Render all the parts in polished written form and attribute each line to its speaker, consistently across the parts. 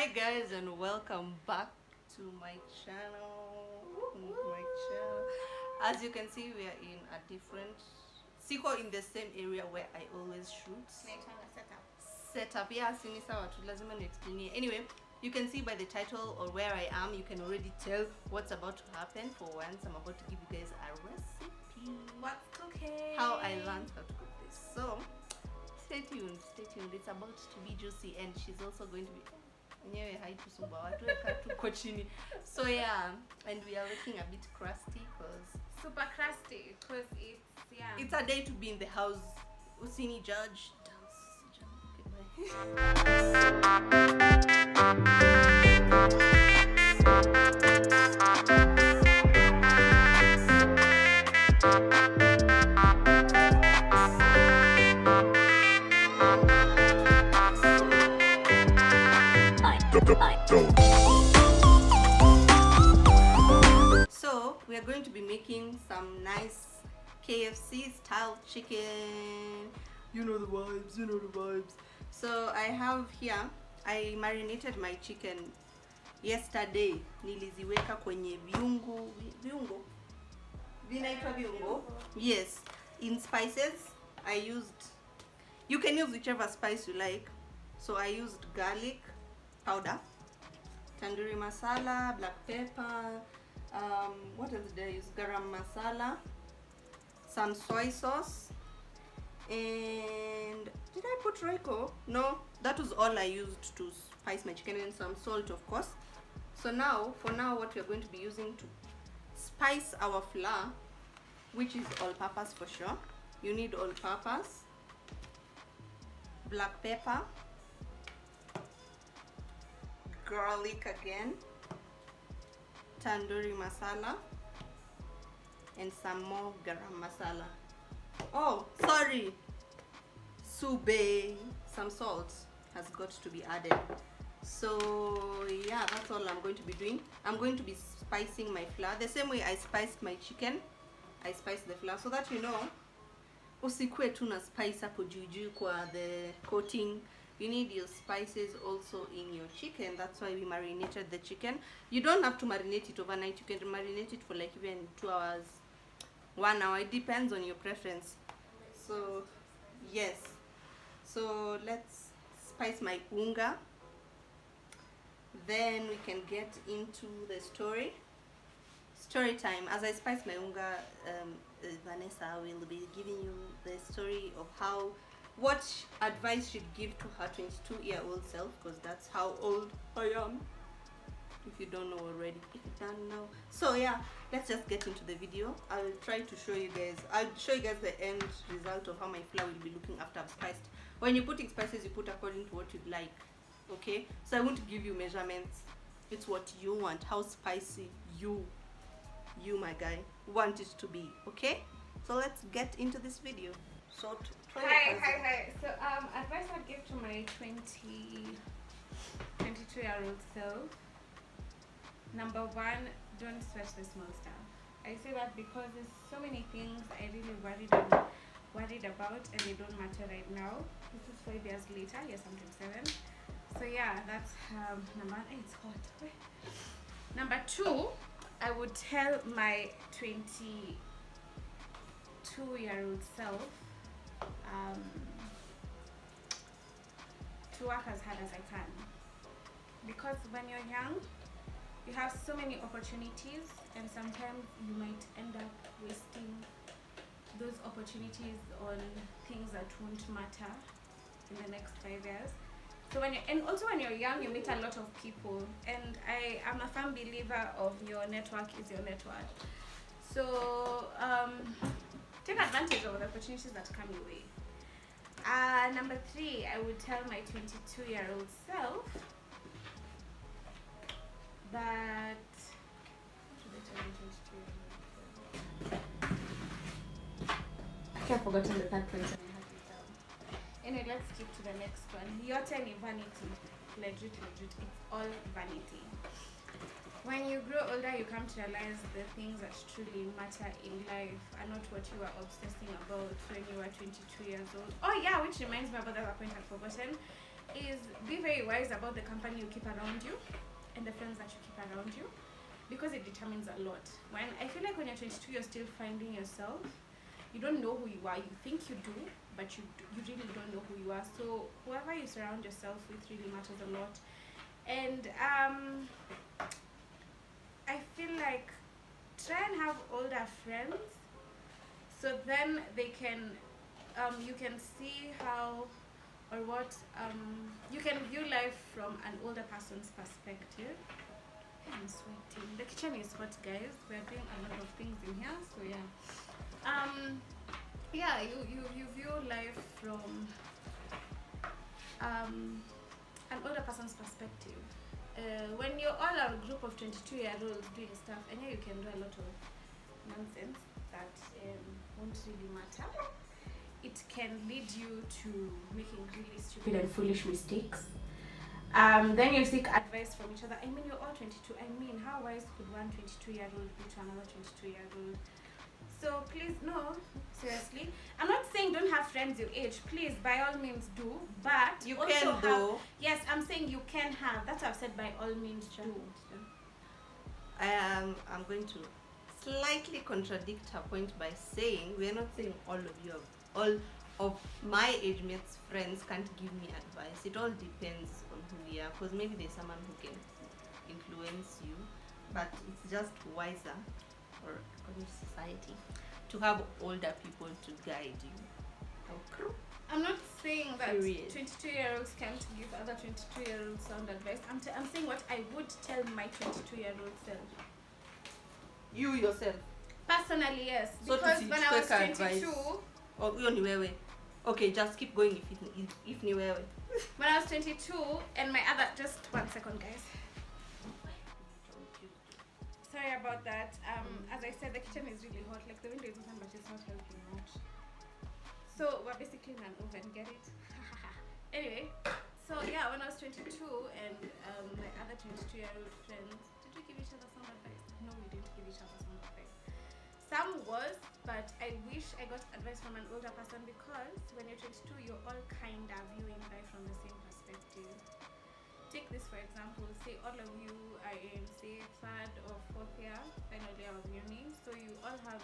Speaker 1: Hi guys, and welcome back to my channel. As you can see, we are in a different siko in the same area where I always shoot. Setup. Yeah, sini sawa tu lazima ni explain. Anyway, you can see by the title or where I am, you can already tell what's about to happen. For once, I'm about to give you guys a recipe.
Speaker 2: What's cooking?
Speaker 1: How I learned how to cook this. So stay tuned. It's about to be juicy, and she's also going to be so yeah, and we are looking a bit crusty because
Speaker 2: super crusty because
Speaker 1: it's a day to be in the house. Usini judge dance. So we are going to be making some nice KFC style chicken. You know the vibes. So I have here, I marinated my chicken yesterday. Niliziweka kwenye viungo. Vinaitwa viungo? Yes. In spices, I used, you can use whichever spice you like. So I used garlic powder, tandoori masala, black pepper, what else did I use? Garam masala, some soy sauce, and did I put Royco? No, that was all I used to spice my chicken, and some salt, of course. So now, for now, what we are going to be using to spice our flour, which is all-purpose for sure. You need all-purpose, black pepper, garlic again, tandoori masala, and some more garam masala. Oh, sorry, sube, some salt has got to be added. So yeah, that's all I'm going to be doing. I'm going to be spicing my flour the same way I spiced my chicken. I spiced the flour so that you know, usikue tu na spice hapo juu kwa the coating. You need your spices also in your chicken. That's why we marinated the chicken. You don't have to marinate it overnight. You can marinate it for like even 2 hours, 1 hour. It depends on your preference. So yes, so let's spice my unga, then we can get into the story time. As I spice my unga, Vanessa will be giving you the story of what advice she'd give to her 22-year-old self, because that's how old I am, if you don't know already, if you don't know. So yeah, let's just get into the video. I'll try to show you guys, the end result of how my flour will be looking after I've spiced. When you're putting spices, you put according to what you'd like, okay? So I won't give you measurements. It's what you want, how spicy you my guy want it to be, okay? So let's get into this video. So
Speaker 2: hi. So advice I'd give to my 22-year-old self. Number one, don't sweat the small stuff. I say that because there's so many things I really worried about and they don't matter right now. This is 5 years later. Yes, I'm 27. So yeah, that's number one. It's hot. Number two, I would tell my 22-year-old self to work as hard as I can, because when you're young you have so many opportunities, and sometimes you might end up wasting those opportunities on things that won't matter in the next 5 years. So when you're young, you meet a lot of people, and I am a firm believer of your network is your net worth. So take advantage of the opportunities that come your way. Number three, I would tell my 22-year-old self that I've forgotten the third point. Anyway, let's skip to the next one. Yote ni vanity. Legit, it's all vanity. When you grow older, you come to realize the things that truly matter in life are not what you were obsessing about when you were 22 years old. Oh yeah, which reminds me about the other point I'd forgotten. is be very wise about the company you keep around you and the friends that you keep around you, because it determines a lot. When I feel like when you're 22, you're still finding yourself. You don't know who you are. You think you do, but you really don't know who you are. So whoever you surround yourself with really matters a lot. And I feel like try and have older friends, so then they can you can see how or what you can view life from an older person's perspective. I'm sweating. The kitchen is hot, guys. We're doing a lot of things in here, so yeah, you view life from an older person's perspective. When you're all a group of 22-year-olds doing stuff, and yeah, you can do a lot of nonsense that won't really matter. It can lead you to making really stupid and foolish mistakes. Then you seek advice from each other. I mean, you're all 22. I mean, how wise could one 22-year-old be to another 22-year-old? So please, no, seriously. I'm not saying don't have friends your age. Please, by all means, do. But
Speaker 1: You
Speaker 2: also
Speaker 1: can
Speaker 2: have,
Speaker 1: though.
Speaker 2: yes, I'm saying you can have. That's what I've said. By all means, do.
Speaker 1: I'm going to slightly contradict her point by saying we're not saying all of my age mates friends can't give me advice. It all depends on who we are, because maybe there's someone who can influence you, but it's just wiser, or according to society, to have older people to guide you.
Speaker 2: I'm not saying that
Speaker 1: Period.
Speaker 2: 22-year-olds can't give other 22-year-olds sound advice. I'm saying what I would tell my 22-year-old self.
Speaker 1: You yourself.
Speaker 2: Personally, yes.
Speaker 1: So
Speaker 2: Because when I was 22,
Speaker 1: advice. Oh, hiyo ni wewe. Okay, just keep going if ni wewe.
Speaker 2: when I was 22, and my other, just 1 second, guys. Sorry about that. As I said, the kitchen is really hot. Like, the window is open, but it's not helping much. So we're basically in an oven. Get it? Anyway, so yeah, when I was 22, and my other 22-year-old friends, did we give each other some advice? No, we didn't give each other some advice. Some was, but I wish I got advice from an older person, because when you're 22, you're all kind of viewing life from the same perspective. Take this for example. Say all of you are in, say, 3rd or 4th year, final year of uni. So you all have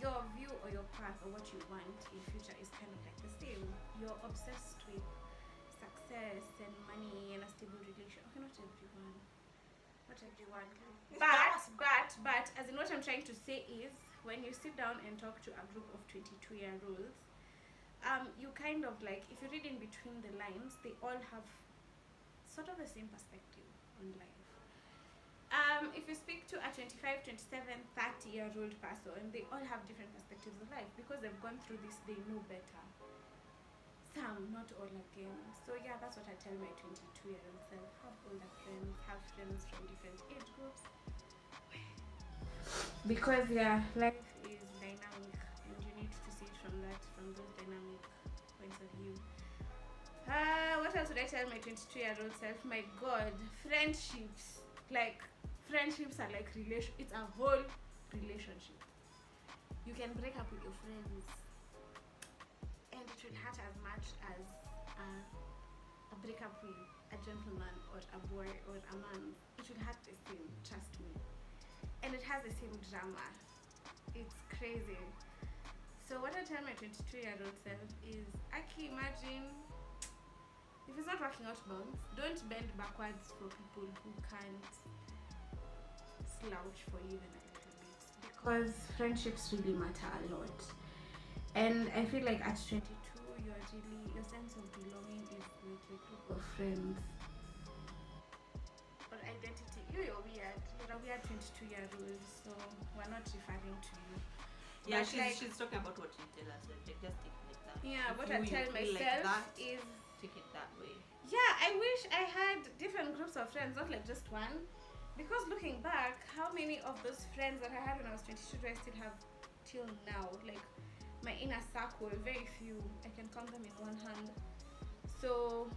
Speaker 2: your view or your path or what you want in future is kind of like the same. You're obsessed with success and money and a stable relation. Okay, not everyone. Not everyone. But as in what I'm trying to say is, when you sit down and talk to a group of 22-year-olds, you kind of like, if you read in between the lines, they all have sort of the same perspective on life. If you speak to a 25, 27, 30-year-old person, they all have different perspectives of life, because they've gone through this, they know better. Some, not all again. So yeah, that's what I tell my 22-year-old self. Have older friends, have friends from different age groups. Because yeah, life is dynamic, and you need to see it from those dynamic points of view. What else would I tell my 22-year-old self? My God, friendships. Like, friendships are like it's a whole relationship. You can break up with your friends, and it will hurt as much as a breakup with a gentleman or a boy or a man. It will hurt the same, trust me. And it has the same drama. It's crazy. So what I tell my 22-year-old self is, Aki, imagine if it's not working out, don't bend backwards for people who can't slouch for you even a little bit, because friendships really matter a lot. And I feel like at 22, your sense of belonging is with a group of friends or identity. You're weird. You're a weird 22-year-old, so we're not referring to you.
Speaker 1: Yeah,
Speaker 2: But
Speaker 1: she's talking about what you tell us. Like, just take it like that.
Speaker 2: Yeah,
Speaker 1: If
Speaker 2: what
Speaker 1: you
Speaker 2: I tell
Speaker 1: feel
Speaker 2: myself
Speaker 1: like that,
Speaker 2: is,
Speaker 1: take it that way.
Speaker 2: yeah, I wish I had different groups of friends, not like just one. Because looking back, how many of those friends that I had when I was 22 do I still have till now? Like, my inner circle, very few. I can count them in one hand. So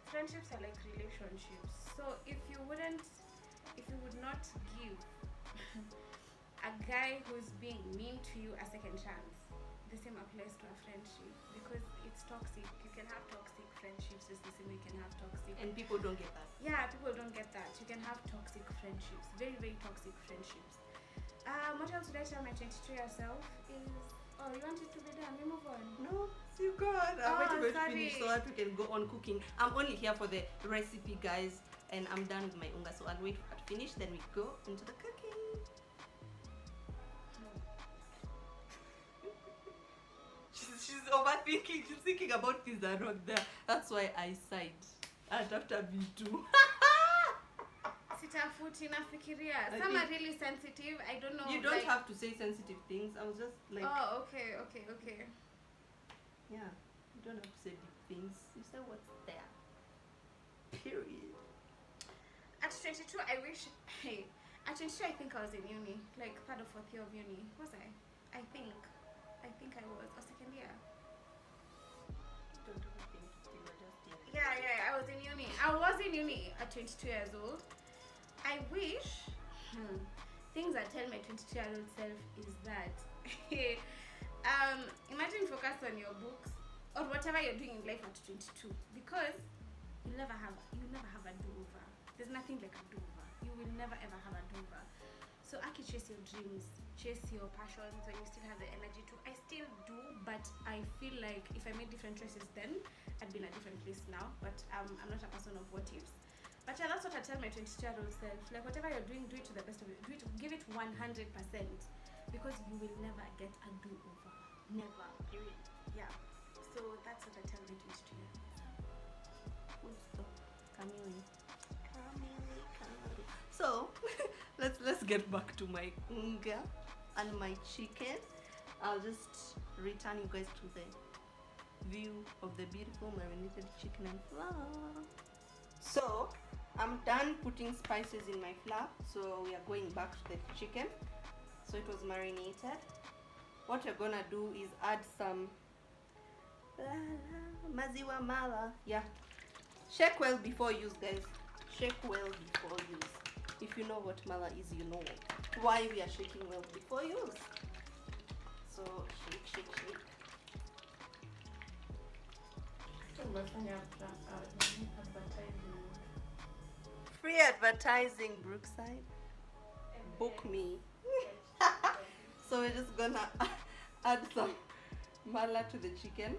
Speaker 2: friendships are like relationships. So if you would not give a guy who's being mean to you a second chance, the same applies to a friendship, because it's toxic. You can have toxic friendships just the same way you can have toxic.
Speaker 1: And people don't get that.
Speaker 2: Yeah, people don't get that. You can have toxic friendships, very, very toxic friendships. What else would I tell my 22-year self is, oh, you want it to be done? We move on.
Speaker 1: No, you can't. I'm waiting for it to
Speaker 2: sorry.
Speaker 1: finish so that we can go on cooking. I'm only here for the recipe, guys, and I'm done with my unga, so I'll wait for her to finish, then we go into the cooking. She's overthinking. She's thinking about things that are not there. That's why I sighed. And after V2.
Speaker 2: Sitafuti nafikiria.
Speaker 1: I
Speaker 2: Some are
Speaker 1: think-
Speaker 2: really sensitive. I don't know.
Speaker 1: You don't
Speaker 2: like,
Speaker 1: have to say sensitive things. I was just like,
Speaker 2: Oh, okay.
Speaker 1: yeah, you don't have to say deep things. You say what's there. Period.
Speaker 2: At 22, I wish. Hey, at 22, I think I was in uni, like third or fourth year of uni. Was I? I think I was, or second year.
Speaker 1: Don't overthink it. You are just there.
Speaker 2: Yeah, I was in uni. I was in uni at 22 years old. I wish. Things I tell my 22-year-old self is that imagine focus on your books or whatever you're doing in life at 22, because you'll never have a do-over. There's nothing like a do-over. You will never ever have a do-over. So Aki, chase your dreams, chase your passions when you still have the energy to. I still do, but I feel like if I made different choices then, I'd be in a different place now. But I'm not a person of what ifs. But yeah, that's what I tell my 22-year-old self. Like, whatever you're doing, do it to the best of it. Give it 100%, because you will never get a do-over. Never. Period. Yeah. So that's what I tell my 22-year-old self.
Speaker 1: Full stop. Kamili. So let's get back to my unga and my chicken. I'll just return you guys to the view of the beautiful marinated chicken and flour. So I'm done putting spices in my flour, so we are going back to the chicken. So it was marinated. What you're gonna do is add some maziwa mala. Yeah, shake well before use, guys. Shake well before use. If you know what mala is, you know why we are shaking well before use. So shake. Free advertising, Brookside. Book me. So we're just gonna add some mala to the chicken.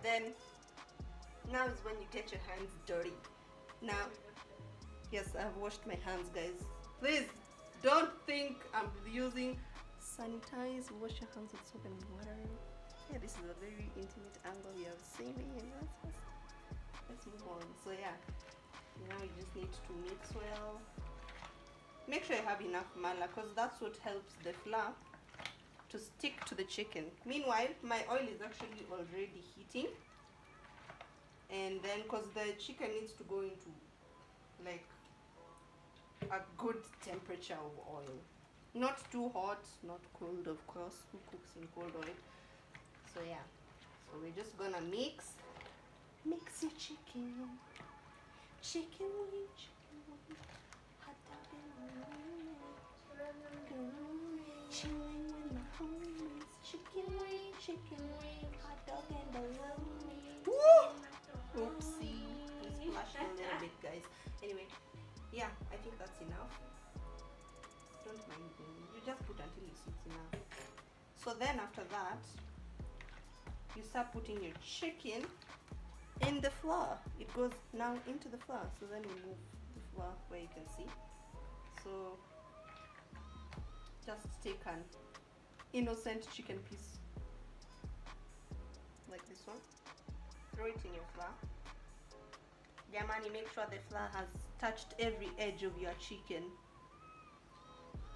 Speaker 1: Then now is when you get your hands dirty. Now, yes, I've washed my hands, guys. Please don't think I'm using sanitize. Wash your hands with soap and water. Yeah, this is a very intimate angle you have seen me, and let's move on. So yeah, now you just need to mix well. Make sure you have enough mala, because that's what helps the flour to stick to the chicken. Meanwhile, my oil is actually already heating, and then because the chicken needs to go into like a good temperature of oil, not too hot, not cold, of course. Who cooks in cold oil? So yeah, so we're just gonna mix your chicken wing, hot dog and chilling with my homies, chicken wing, hot dog and bologna. Woo! Oopsie, we splashed a little bit, guys. Anyway, yeah, I think that's enough. Don't mind me. You just put until it's enough. So then after that, you start putting your chicken in the flour. It goes now into the flour. So then we move the flour where you can see. So just take an innocent chicken piece like this one. Throw it in your flour. Yamani, make sure the flour has touched every edge of your chicken.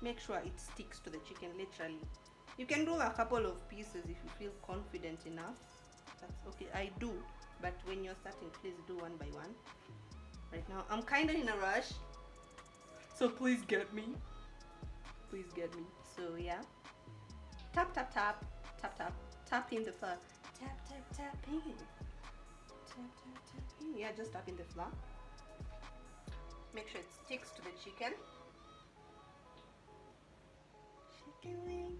Speaker 1: Make sure it sticks to the chicken, literally. You can do a couple of pieces if you feel confident enough. That's okay. I do, but when you're starting, please do one by one. Right now, I'm kind of in a rush, so please get me. Please get me. So yeah, tap in the flour. Tapping. Yeah, just tap in the flour. Make sure it sticks to the chicken. Chicken wing.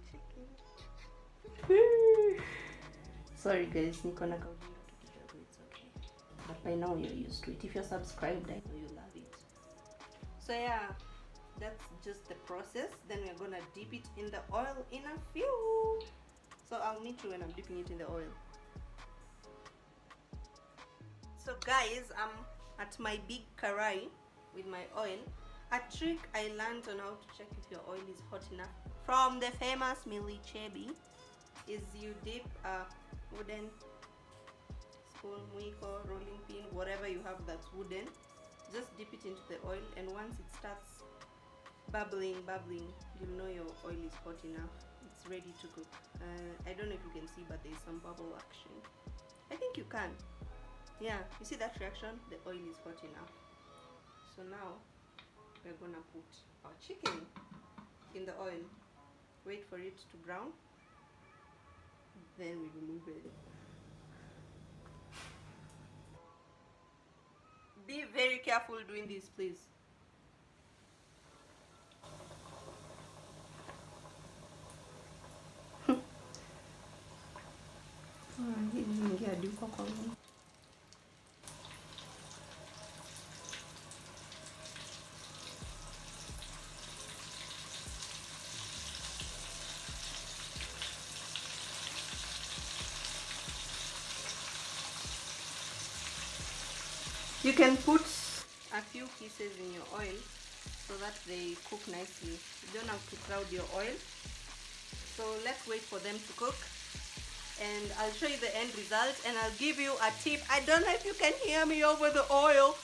Speaker 1: Sorry guys, niko na kaujindo tu kidogo, it's okay. But by now you're used to it. If you're subscribed, I know you love it. So yeah, that's just the process. Then we're gonna dip it in the oil in a few. So I'll meet you when I'm dipping it in the oil. So guys, I'm at my big karai with my oil. A trick I learned on how to check if your oil is hot enough from the famous Millie Chebi is you dip a wooden spoon, mwiko, rolling pin, whatever you have that's wooden. Just dip it into the oil, and once it starts bubbling, you'll know your oil is hot enough. It's ready to cook. I don't know if you can see, but there's some bubble action. I think you can. Yeah, you see that reaction? The oil is hot enough. So now we're gonna put our chicken in the oil, wait for it to brown, then we remove it. Be very careful doing this, please. You can put a few pieces in your oil so that they cook nicely. You don't have to crowd your oil. So let's wait for them to cook, and I'll show you the end result, and I'll give you a tip. I don't know if you can hear me over the oil.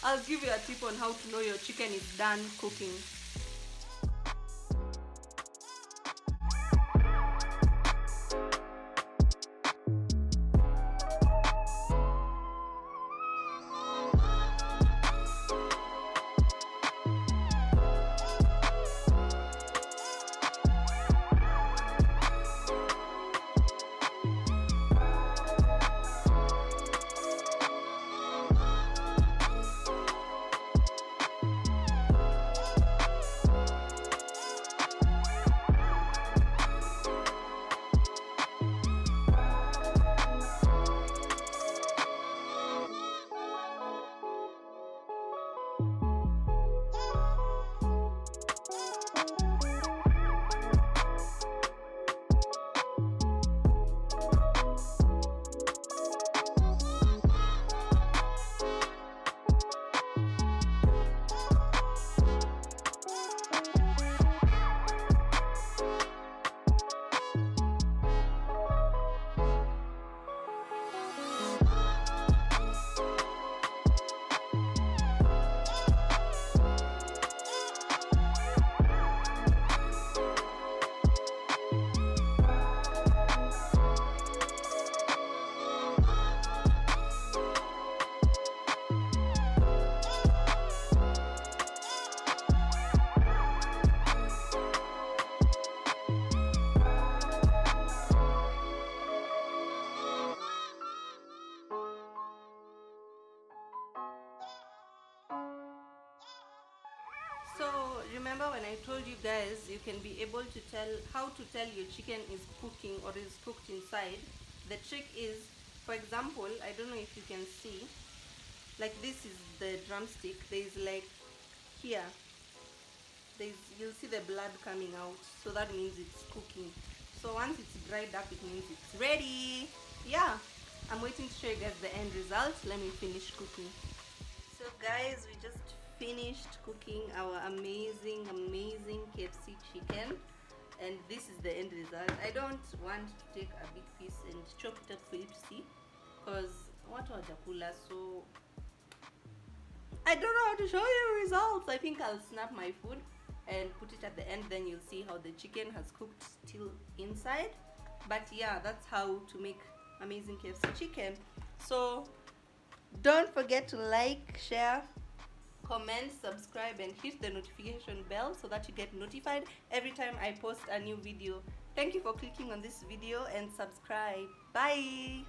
Speaker 1: I'll give you a tip on how to know your chicken is done cooking. So remember when I told you guys you can be able to tell how to tell your chicken is cooking or is cooked inside? The trick is, for example, I don't know if you can see, like this is the drumstick. There's like here, you'll see the blood coming out, so that means it's cooking. So once it's dried up, it means it's ready. Yeah, I'm waiting to show you guys the end result. Let me finish cooking. So guys, we just finished cooking our amazing KFC chicken, and this is the end result. I don't want to take a big piece and chop it up for you to see, because what was jakula, so I don't know how to show you results. I think I'll snap my food and put it at the end, then you'll see how the chicken has cooked still inside. But yeah, that's how to make amazing KFC chicken. So don't forget to like, share, comment, subscribe, and hit the notification bell so that you get notified every time I post a new video. Thank you for clicking on this video and subscribe. Bye.